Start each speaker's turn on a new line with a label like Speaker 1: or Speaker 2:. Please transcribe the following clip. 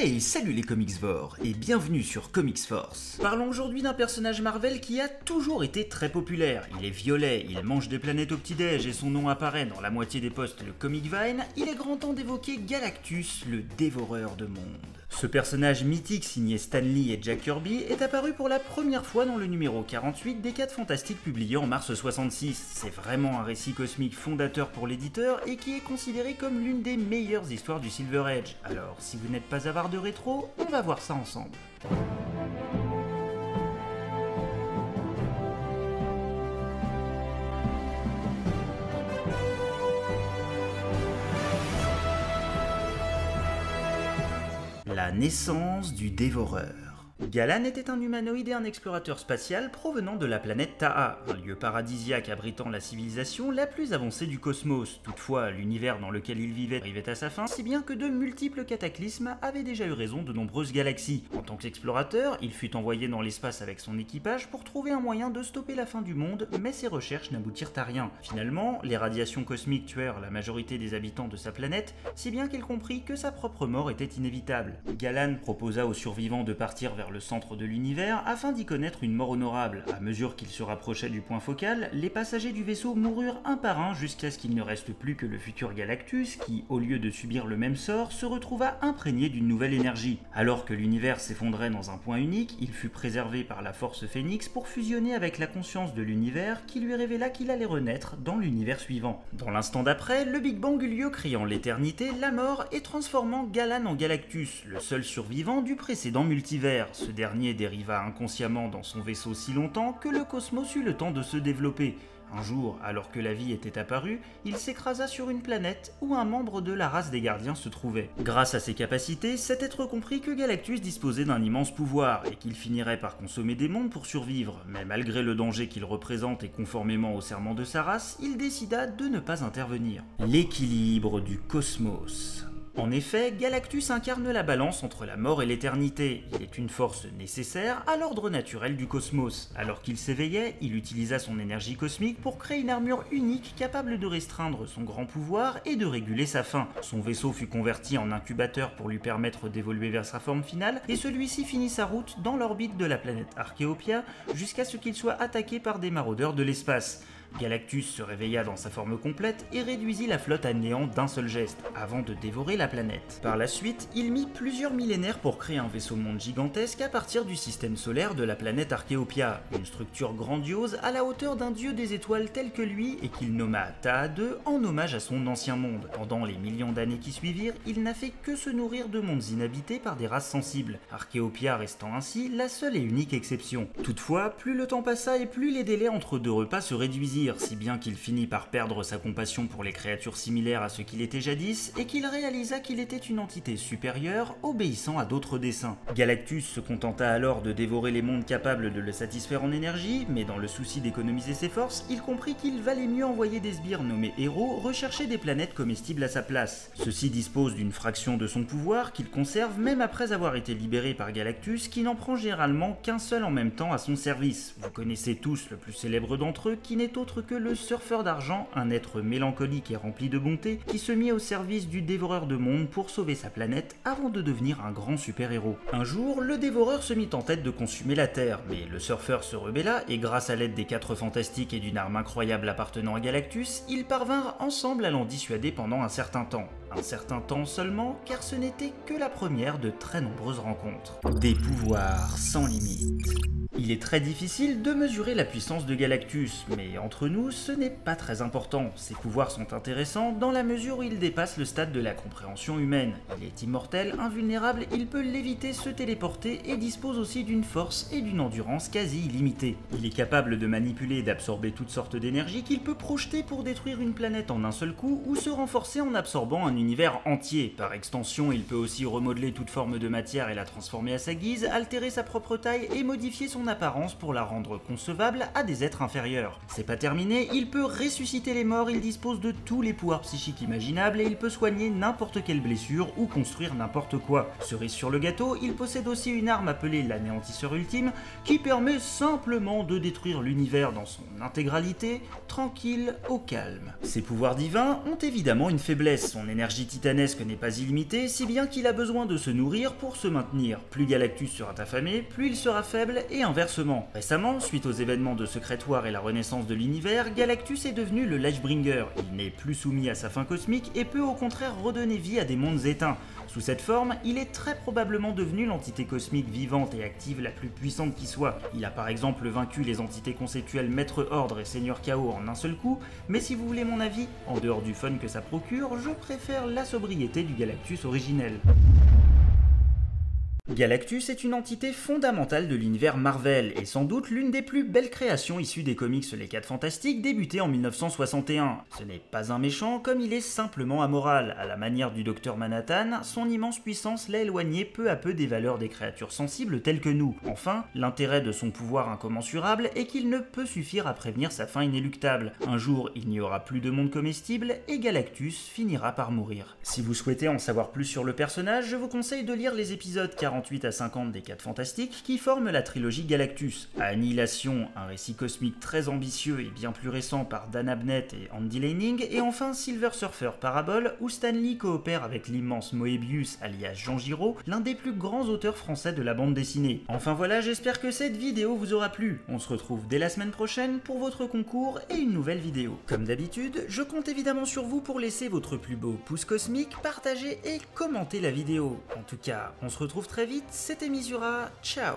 Speaker 1: Hey, salut les comicsvores et bienvenue sur Comics Force. Parlons aujourd'hui d'un personnage Marvel qui a toujours été très populaire. Il est violet, il mange des planètes au petit-déj et son nom apparaît dans la moitié des posts de Comic Vine. Il est grand temps d'évoquer Galactus, le dévoreur de mondes. Ce personnage mythique signé Stan Lee et Jack Kirby est apparu pour la première fois dans le numéro 48 des 4 Fantastiques publié en mars 66. C'est vraiment un récit cosmique fondateur pour l'éditeur et qui est considéré comme l'une des meilleures histoires du Silver Age. Alors, si vous n'êtes pas avare de rétro, on va voir ça ensemble. La naissance du dévoreur. Galan était un humanoïde et un explorateur spatial provenant de la planète Taha, un lieu paradisiaque abritant la civilisation la plus avancée du cosmos. Toutefois, l'univers dans lequel il vivait arrivait à sa fin, si bien que de multiples cataclysmes avaient déjà eu raison de nombreuses galaxies. En tant qu'explorateur, il fut envoyé dans l'espace avec son équipage pour trouver un moyen de stopper la fin du monde, mais ses recherches n'aboutirent à rien. Finalement, les radiations cosmiques tuèrent la majorité des habitants de sa planète, si bien qu'il comprit que sa propre mort était inévitable. Galan proposa aux survivants de partir vers le centre de l'univers afin d'y connaître une mort honorable. À mesure qu'il se rapprochait du point focal, les passagers du vaisseau moururent un par un jusqu'à ce qu'il ne reste plus que le futur Galactus qui, au lieu de subir le même sort, se retrouva imprégné d'une nouvelle énergie. Alors que l'univers s'effondrait dans un point unique, il fut préservé par la force Phénix pour fusionner avec la conscience de l'univers qui lui révéla qu'il allait renaître dans l'univers suivant. Dans l'instant d'après, le Big Bang eut lieu créant l'éternité, la mort et transformant Galan en Galactus, le seul survivant du précédent multivers. Ce dernier dériva inconsciemment dans son vaisseau si longtemps que le cosmos eut le temps de se développer. Un jour, alors que la vie était apparue, il s'écrasa sur une planète où un membre de la race des gardiens se trouvait. Grâce à ses capacités, cet être comprit que Galactus disposait d'un immense pouvoir et qu'il finirait par consommer des mondes pour survivre. Mais malgré le danger qu'il représente et conformément au serment de sa race, il décida de ne pas intervenir. L'équilibre du cosmos. En effet, Galactus incarne la balance entre la mort et l'éternité. Il est une force nécessaire à l'ordre naturel du cosmos. Alors qu'il s'éveillait, il utilisa son énergie cosmique pour créer une armure unique capable de restreindre son grand pouvoir et de réguler sa faim. Son vaisseau fut converti en incubateur pour lui permettre d'évoluer vers sa forme finale, et celui-ci finit sa route dans l'orbite de la planète Archéopia jusqu'à ce qu'il soit attaqué par des maraudeurs de l'espace. Galactus se réveilla dans sa forme complète et réduisit la flotte à néant d'un seul geste, avant de dévorer la planète. Par la suite, il mit plusieurs millénaires pour créer un vaisseau-monde gigantesque à partir du système solaire de la planète Archéopia, une structure grandiose à la hauteur d'un dieu des étoiles tel que lui et qu'il nomma Taha 2 en hommage à son ancien monde. Pendant les millions d'années qui suivirent, il n'a fait que se nourrir de mondes inhabités par des races sensibles, Archéopia restant ainsi la seule et unique exception. Toutefois, plus le temps passa et plus les délais entre deux repas se réduisirent, si bien qu'il finit par perdre sa compassion pour les créatures similaires à ce qu'il était jadis, et qu'il réalisa qu'il était une entité supérieure, obéissant à d'autres desseins. Galactus se contenta alors de dévorer les mondes capables de le satisfaire en énergie, mais dans le souci d'économiser ses forces, il comprit qu'il valait mieux envoyer des sbires nommés héros rechercher des planètes comestibles à sa place. Ceux-ci disposent d'une fraction de son pouvoir qu'il conserve même après avoir été libéré par Galactus, qui n'en prend généralement qu'un seul en même temps à son service. Vous connaissez tous le plus célèbre d'entre eux, qui n'est autre que le surfeur d'argent, un être mélancolique et rempli de bonté, qui se mit au service du dévoreur de mondes pour sauver sa planète avant de devenir un grand super-héros. Un jour, le dévoreur se mit en tête de consumer la Terre, mais le surfeur se rebella et grâce à l'aide des 4 fantastiques et d'une arme incroyable appartenant à Galactus, ils parvinrent ensemble à l'en dissuader pendant un certain temps. Un certain temps seulement, car ce n'était que la première de très nombreuses rencontres. Des pouvoirs sans limite. Il est très difficile de mesurer la puissance de Galactus, mais entre nous, ce n'est pas très important. Ses pouvoirs sont intéressants dans la mesure où il dépasse le stade de la compréhension humaine. Il est immortel, invulnérable, il peut léviter, se téléporter et dispose aussi d'une force et d'une endurance quasi illimitées. Il est capable de manipuler et d'absorber toutes sortes d'énergie qu'il peut projeter pour détruire une planète en un seul coup ou se renforcer en absorbant un univers entier. Par extension, il peut aussi remodeler toute forme de matière et la transformer à sa guise, altérer sa propre taille et modifier son apparence pour la rendre concevable à des êtres inférieurs. C'est pas terminé, il peut ressusciter les morts, il dispose de tous les pouvoirs psychiques imaginables et il peut soigner n'importe quelle blessure ou construire n'importe quoi. Cerise sur le gâteau, il possède aussi une arme appelée l'anéantisseur ultime qui permet simplement de détruire l'univers dans son intégralité, tranquille, au calme. Ses pouvoirs divins ont évidemment une faiblesse, son énergie L'énergie titanesque n'est pas illimitée, si bien qu'il a besoin de se nourrir pour se maintenir. Plus Galactus sera affamé, plus il sera faible, et inversement. Récemment, suite aux événements de Secret War et la renaissance de l'univers, Galactus est devenu le Lifebringer. Il n'est plus soumis à sa faim cosmique et peut au contraire redonner vie à des mondes éteints. Sous cette forme, il est très probablement devenu l'entité cosmique vivante et active la plus puissante qui soit. Il a par exemple vaincu les entités conceptuelles Maître Ordre et Seigneur Chaos en un seul coup, mais si vous voulez mon avis, en dehors du fun que ça procure, je préfère la sobriété du Galactus originel. Galactus est une entité fondamentale de l'univers Marvel, et sans doute l'une des plus belles créations issues des comics Les 4 Fantastiques débutés en 1961. Ce n'est pas un méchant, comme il est simplement amoral. À la manière du Docteur Manhattan, son immense puissance l'a éloigné peu à peu des valeurs des créatures sensibles telles que nous. Enfin, l'intérêt de son pouvoir incommensurable est qu'il ne peut suffire à prévenir sa fin inéluctable. Un jour, il n'y aura plus de monde comestible, et Galactus finira par mourir. Si vous souhaitez en savoir plus sur le personnage, je vous conseille de lire les épisodes 48 à 50 des 4 Fantastiques qui forment la trilogie Galactus. À Annihilation, un récit cosmique très ambitieux et bien plus récent par Dan Abnett et Andy Lanning, et enfin Silver Surfer Parabole, où Stan Lee coopère avec l'immense Moebius alias Jean Giraud, l'un des plus grands auteurs français de la bande dessinée. Enfin voilà, j'espère que cette vidéo vous aura plu. On se retrouve dès la semaine prochaine pour votre concours et une nouvelle vidéo. Comme d'habitude, je compte évidemment sur vous pour laisser votre plus beau pouce cosmique, partager et commenter la vidéo. En tout cas, on se retrouve très vite, c'était Misura, ciao.